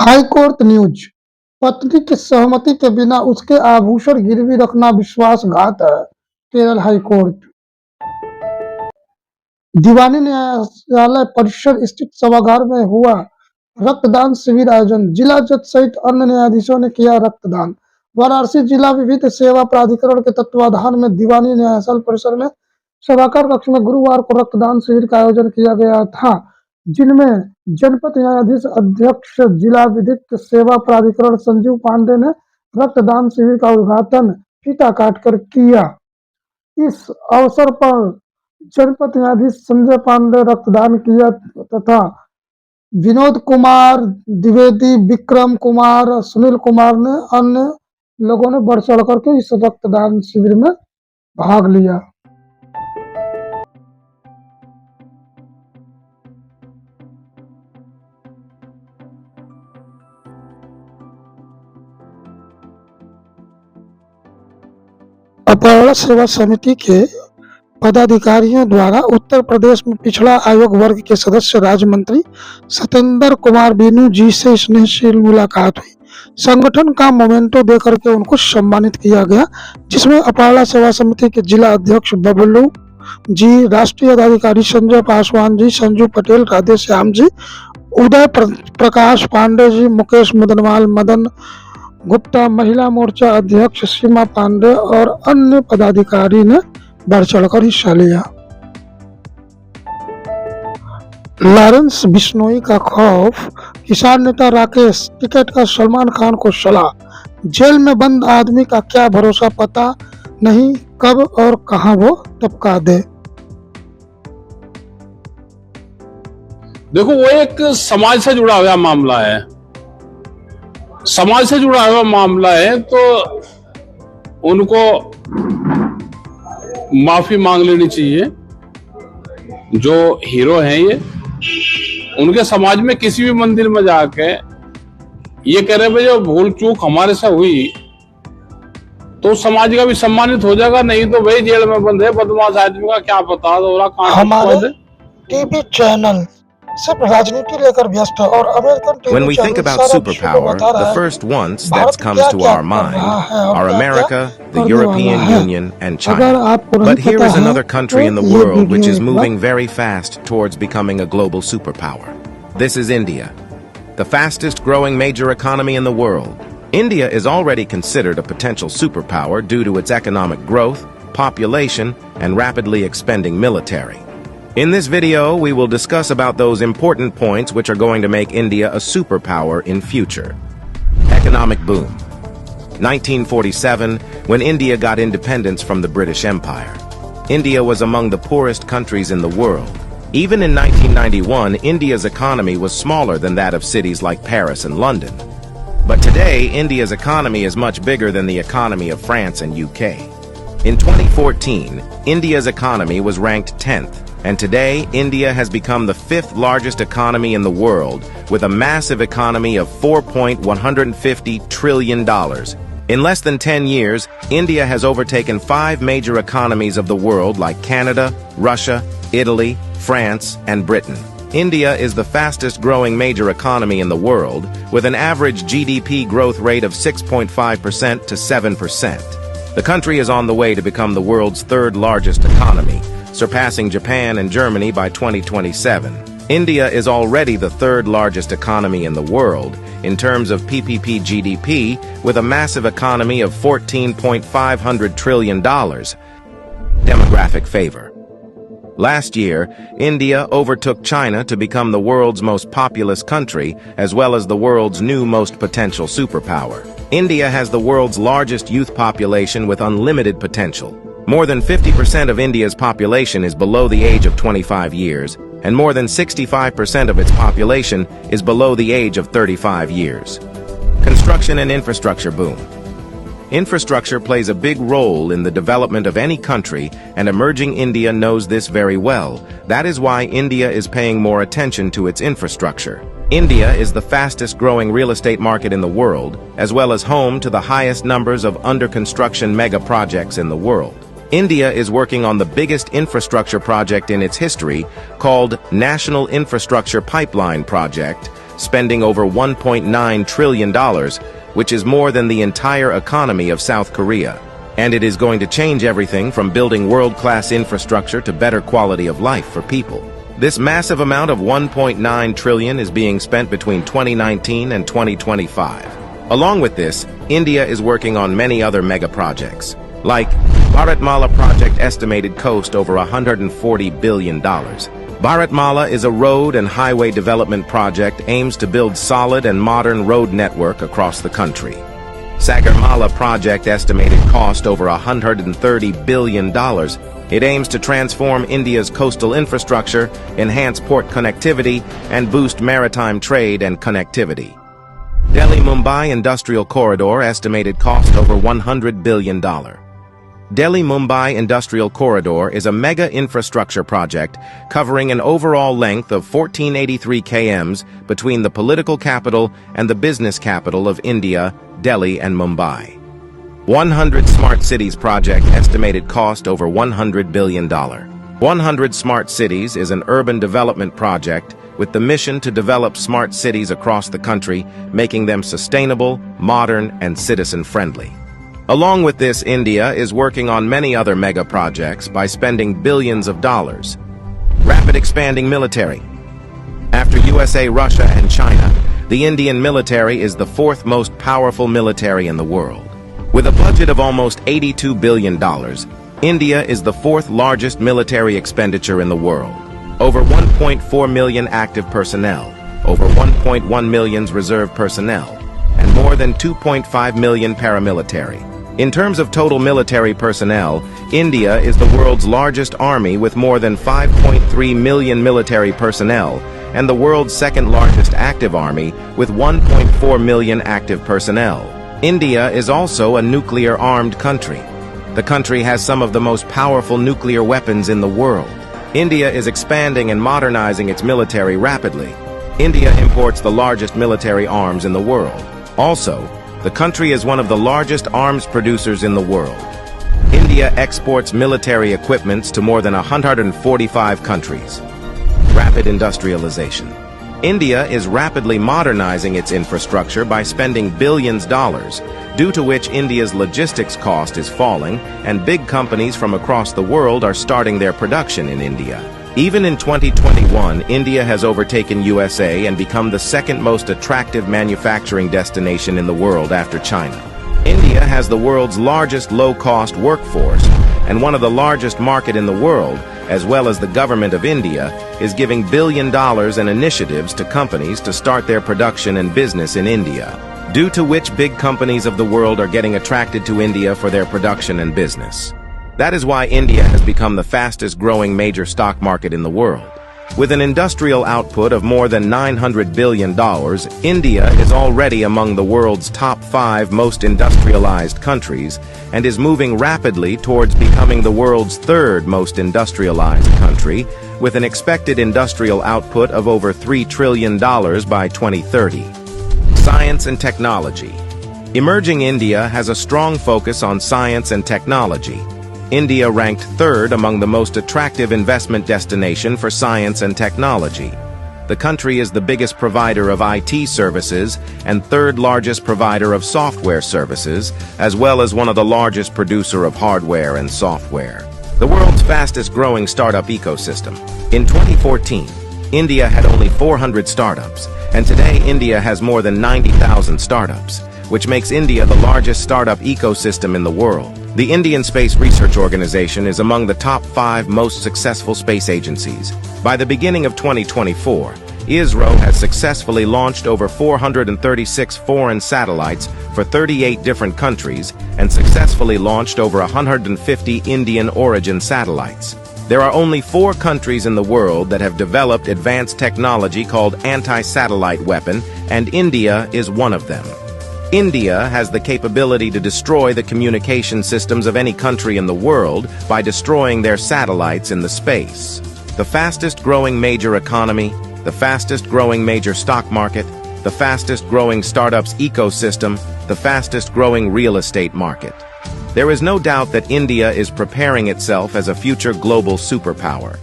High court news. पत्नी की सहमति के बिना उसके आभूषण गिरवी रखना विश्वासघात है। केरल हाईकोर्ट। दीवानी न्यायालय परिसर स्थित सभागार में हुआ रक्तदान शिविर आयोजन। जिला जज सहित अन्य न्यायाधीशों ने किया रक्तदान। वाराणसी जिला विधिक सेवा प्राधिकरण के तत्वाधान में दीवानी न्यायालय परिसर में सभागार कक्ष में गुरुवार को रक्तदान शिविर का आयोजन किया गया था, जिनमें जनपद न्यायाधीश अध्यक्ष जिला विधिक सेवा प्राधिकरण संजीव पांडे ने रक्तदान शिविर का उद्घाटन फीता काटकर किया। इस अवसर पर जनपद न्यायाधीश संजय पांडे रक्तदान किया तथा विनोद कुमार द्विवेदी, विक्रम कुमार, सुनील कुमार ने अन्य लोगों ने बढ़ चढ़ करके इस रक्तदान शिविर में भाग लिया। अपराध सेवा समिति के पदाधिकारियों द्वारा उत्तर प्रदेश में पिछड़ा आयोग वर्ग के सदस्य राज्य मंत्री सत्येंद्र कुमार बीनू जी से स्नेहशील मुलाकात हुई। संगठन का मोमेंटो देकर के उनको सम्मानित किया गया, जिसमें अपराध सेवा समिति के जिला अध्यक्ष बबलू जी, राष्ट्रीय पदाधिकारी संजय पासवान जी, संजू पटेल, राधेश्याम जी, उदय प्रकाश पांडे जी, मुकेश मदनवाल, मदन गुप्ता, महिला मोर्चा अध्यक्ष सीमा पांडे और अन्य पदाधिकारी ने बढ़ चढ़कर हिस्सा लिया। लॉरेंस बिश्नोई का खौफ, किसान नेता राकेश टिकैत का सलमान खान को सलाह। जेल में बंद आदमी का क्या भरोसा, पता नहीं कब और कहां वो टपका दे। देखो, वो एक समाज से जुड़ा हुआ मामला है, समाज से जुड़ा हुआ मामला है, तो उनको माफी मांग लेनी चाहिए। जो हीरो हैं ये, उनके समाज में किसी भी मंदिर में जाके ये कह रहे भाई जो भूल चूक हमारे से हुई तो समाज का भी सम्मानित हो जाएगा, नहीं तो भाई जेल में बंद है बदमाश आदमी का क्या पता हो। हमारे टीवी चैनल सिर्फ राजनीति लेकर व्यस्त है और American When we think about superpower, the first ones that comes to our mind are America, the European Union, and China. But here is another country in the world which is moving very fast towards becoming a global superpower. This is India, the fastest growing major economy in the world. India is already considered a potential superpower due to its economic growth, population, and rapidly expanding military. In this video, we will discuss about those important points which are going to make India a superpower in future. Economic boom. 1947, when India got independence from the British Empire. India was among the poorest countries in the world. Even in 1991, India's economy was smaller than that of cities like Paris and London. But today, India's economy is much bigger than the economy of France and UK. In 2014, India's economy was ranked 10th. And today, India has become the 5th largest economy in the world, with a massive economy of $4.150 trillion. In less than 10 years, India has overtaken 5 major economies of the world like Canada, Russia, Italy, France, and Britain. India is the fastest growing major economy in the world, with an average GDP growth rate of 6.5% to 7%. The country is on the way to become the world's 3rd largest economy, surpassing Japan and Germany by 2027. India is already the 3rd largest economy in the world in terms of PPP GDP, with a massive economy of $14.5 trillion. Demographic favor. Last year, India overtook China to become the world's most populous country, as well as the world's new most potential superpower. India has the world's largest youth population with unlimited potential. More than 50% of India's population is below the age of 25 years, and more than 65% of its population is below the age of 35 years. Construction and infrastructure boom. Infrastructure plays a big role in the development of any country, and emerging India knows this very well. That is why India is paying more attention to its infrastructure. India is the fastest growing real estate market in the world, as well as home to the highest numbers of under-construction mega projects in the world. India is working on the biggest infrastructure project in its history, called National Infrastructure Pipeline Project, spending over $1.9 trillion, which is more than the entire economy of South Korea. And it is going to change everything from building world-class infrastructure to better quality of life for people. This massive amount of $1.9 trillion is being spent between 2019 and 2025. Along with this, India is working on many other mega projects, like Bharatmala project estimated cost over $140 billion. Bharatmala is a road and highway development project aims to build solid and modern road network across the country. Sagarmala project estimated cost over $130 billion. It aims to transform India's coastal infrastructure, enhance port connectivity, and boost maritime trade and connectivity. Delhi-Mumbai Industrial Corridor estimated cost over $100 billion. Delhi-Mumbai Industrial Corridor is a mega infrastructure project covering an overall length of 1483 km between the political capital and the business capital of India, Delhi and Mumbai. 100 Smart Cities project estimated cost over $100 billion. 100 Smart Cities is an urban development project with the mission to develop smart cities across the country, making them sustainable, modern, and citizen-friendly. Along with this, India is working on many other mega projects by spending billions of dollars. Rapid expanding military. After USA, Russia, and China, the Indian military is the fourth most powerful military in the world. With a budget of almost $82 billion, India is the fourth largest military expenditure in the world. Over 1.4 million active personnel, over 1.1 million reserve personnel, and more than 2.5 million paramilitary. In terms of total military personnel, India is the world's largest army with more than 5.3 million military personnel and the world's second largest active army with 1.4 million active personnel. India is also a nuclear-armed country. The country has some of the most powerful nuclear weapons in the world. India is expanding and modernizing its military rapidly. India imports the largest military arms in the world. Also, the country is one of the largest arms producers in the world. India exports military equipments to more than 145 countries. Rapid industrialization. India is rapidly modernizing its infrastructure by spending billions of dollars, due to which India's logistics cost is falling and big companies from across the world are starting their production in India. Even in 2021, India has overtaken USA and become the second most attractive manufacturing destination in the world after China. India has the world's largest low-cost workforce and one of the largest market in the world, as well as the government of India is giving billions of dollars in initiatives to companies to start their production and business in India, due to which big companies of the world are getting attracted to India for their production and business. That is why India has become the fastest growing major stock market in the world. With an industrial output of more than $900 billion, India is already among the world's top 5 most industrialized countries and is moving rapidly towards becoming the world's 3rd most industrialized country, with an expected industrial output of over $3 trillion by 2030. Science and technology. Emerging India has a strong focus on science and technology. India ranked 3rd among the most attractive investment destination for science and technology. The country is the biggest provider of IT services and 3rd largest provider of software services, as well as one of the largest producer of hardware and software. The world's fastest growing startup ecosystem. In 2014, India had only 400 startups, and today India has more than 90,000 startups, which makes India the largest startup ecosystem in the world. The Indian Space Research Organization is among the top 5 most successful space agencies. By the beginning of 2024, ISRO has successfully launched over 436 foreign satellites for 38 different countries and successfully launched over 150 Indian origin satellites. There are only 4 countries in the world that have developed advanced technology called anti-satellite weapon, and India is one of them. India has the capability to destroy the communication systems of any country in the world by destroying their satellites in the space. The fastest growing major economy, the fastest growing major stock market, the fastest growing startups ecosystem, the fastest growing real estate market. There is no doubt that India is preparing itself as a future global superpower.